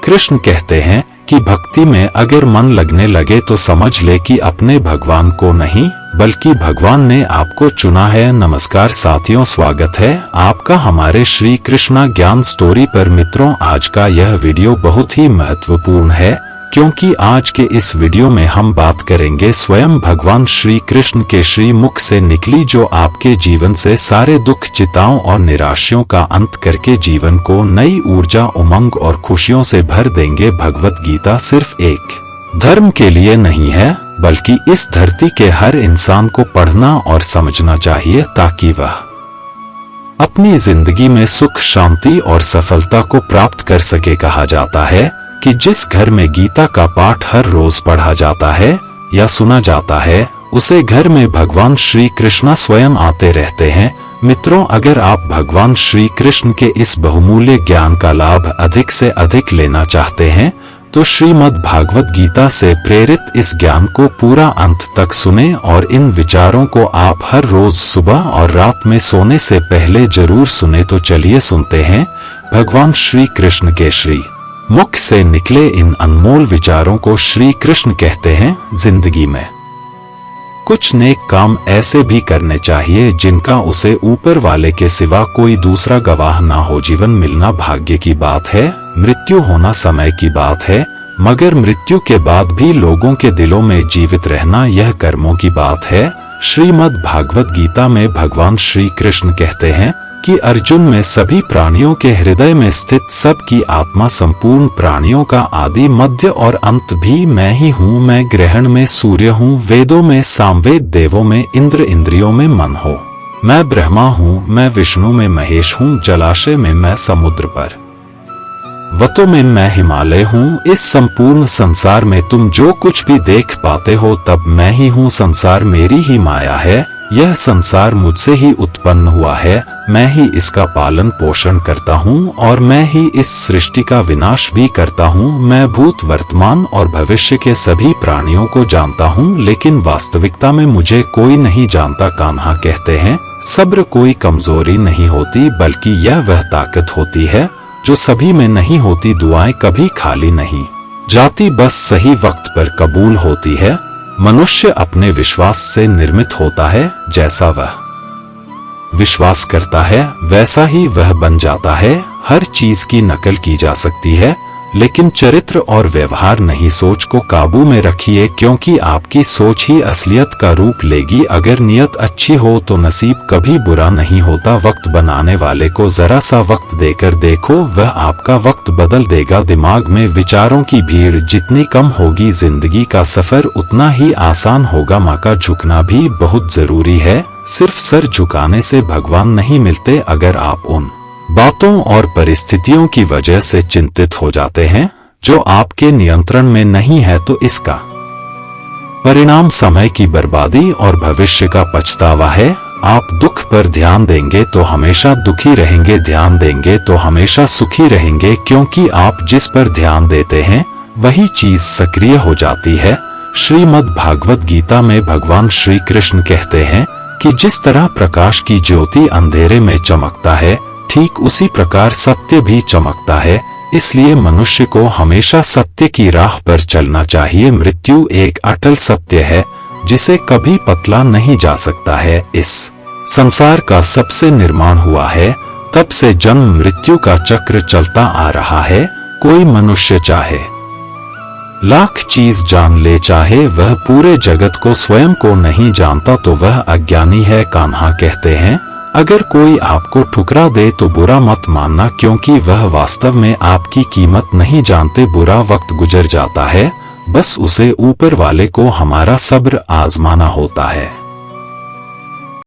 कृष्ण कहते हैं कि भक्ति में अगर मन लगने लगे तो समझ ले कि अपने भगवान को नहीं बल्कि भगवान ने आपको चुना है। नमस्कार साथियों, स्वागत है आपका हमारे श्री कृष्णा ज्ञान स्टोरी पर। मित्रों, आज का यह वीडियो बहुत ही महत्वपूर्ण है क्योंकि आज के इस वीडियो में हम बात करेंगे स्वयं भगवान श्री कृष्ण के श्री मुख से निकली जो आपके जीवन से सारे दुख, चिंताओं और निराशाओं का अंत करके जीवन को नई ऊर्जा, उमंग और खुशियों से भर देंगे। भगवत गीता सिर्फ एक धर्म के लिए नहीं है बल्कि इस धरती के हर इंसान को पढ़ना और समझना चाहिए ताकि वह अपनी जिंदगी में सुख, शांति और सफलता को प्राप्त कर सके। कहा जाता है कि जिस घर में गीता का पाठ हर रोज पढ़ा जाता है या सुना जाता है उसे घर में भगवान श्री कृष्ण स्वयं आते रहते हैं। मित्रों, अगर आप भगवान श्री कृष्ण के इस बहुमूल्य ज्ञान का लाभ अधिक से अधिक लेना चाहते हैं तो श्रीमद् भागवत गीता से प्रेरित इस ज्ञान को पूरा अंत तक सुने और इन विचारों को आप हर रोज सुबह और रात में सोने से पहले जरूर सुने। तो चलिए सुनते हैं भगवान श्री कृष्ण के श्री मुख से निकले इन अनमोल विचारों को। श्री कृष्ण कहते हैं, जिंदगी में कुछ नेक काम ऐसे भी करने चाहिए जिनका उसे ऊपर वाले के सिवा कोई दूसरा गवाह ना हो। जीवन मिलना भाग्य की बात है, मृत्यु होना समय की बात है, मगर मृत्यु के बाद भी लोगों के दिलों में जीवित रहना यह कर्मों की बात है। श्रीमद् भागवत गीता में भगवान श्री कृष्ण कहते हैं कि अर्जुन, में सभी प्राणियों के हृदय में स्थित सबकी आत्मा, संपूर्ण प्राणियों का आदि, मध्य और अंत भी मैं ही हूँ। मैं ग्रहण में सूर्य हूँ, वेदों में सामवेद, देवों में इंद्र, इंद्रियों में मन हो। मैं ब्रह्मा हूँ, मैं विष्णु में महेश हूँ, जलाशय में मैं, समुद्र पर वतों में मैं हिमालय हूँ। इस संपूर्ण संसार में तुम जो कुछ भी देख पाते हो तब मैं ही हूँ। संसार मेरी ही माया है, यह संसार मुझसे ही उत्पन्न हुआ है, मैं ही इसका पालन पोषण करता हूँ और मैं ही इस सृष्टि का विनाश भी करता हूँ। मैं भूत, वर्तमान और भविष्य के सभी प्राणियों को जानता हूँ लेकिन वास्तविकता में मुझे कोई नहीं जानता। कान्हा कहते हैं, सब्र कोई कमजोरी नहीं होती बल्कि यह वह ताकत होती है जो सभी में नहीं होती। दुआएं कभी खाली नहीं जाती, बस सही वक्त पर कबूल होती है। मनुष्य अपने विश्वास से निर्मित होता है, जैसा वह विश्वास करता है वैसा ही वह बन जाता है। हर चीज की नकल की जा सकती है लेकिन चरित्र और व्यवहार नहीं। सोच को काबू में रखिए क्योंकि आपकी सोच ही असलियत का रूप लेगी। अगर नियत अच्छी हो तो नसीब कभी बुरा नहीं होता। वक्त बनाने वाले को जरा सा वक्त देकर देखो, वह आपका वक्त बदल देगा। दिमाग में विचारों की भीड़ जितनी कम होगी जिंदगी का सफर उतना ही आसान होगा। माँ का झुकना भी बहुत जरूरी है, सिर्फ सर झुकाने से भगवान नहीं मिलते। अगर आप उन बातों और परिस्थितियों की वजह से चिंतित हो जाते हैं जो आपके नियंत्रण में नहीं है तो इसका परिणाम समय की बर्बादी और भविष्य का पछतावा है। आप दुख पर ध्यान देंगे तो हमेशा दुखी रहेंगे, ध्यान देंगे तो हमेशा सुखी रहेंगे क्योंकि आप जिस पर ध्यान देते हैं वही चीज सक्रिय हो जाती है। श्रीमद् भागवत गीता में भगवान श्री कृष्ण कहते हैं कि जिस तरह प्रकाश की ज्योति अंधेरे में चमकता है ठीक उसी प्रकार सत्य भी चमकता है। इसलिए मनुष्य को हमेशा सत्य की राह पर चलना चाहिए। मृत्यु एक अटल सत्य है जिसे कभी बदला नहीं जा सकता है। इस संसार का सबसे निर्माण हुआ है तब से जन्म मृत्यु का चक्र चलता आ रहा है। कोई मनुष्य चाहे लाख चीज जान ले, चाहे वह पूरे जगत को स्वयं को नहीं जानता तो वह अज्ञानी है। कान्हा कहते हैं, अगर कोई आपको ठुकरा दे तो बुरा मत मानना क्योंकि वह वास्तव में आपकी कीमत नहीं जानते। बुरा वक्त गुजर जाता है, बस उसे ऊपर वाले को हमारा सब्र आजमाना होता है।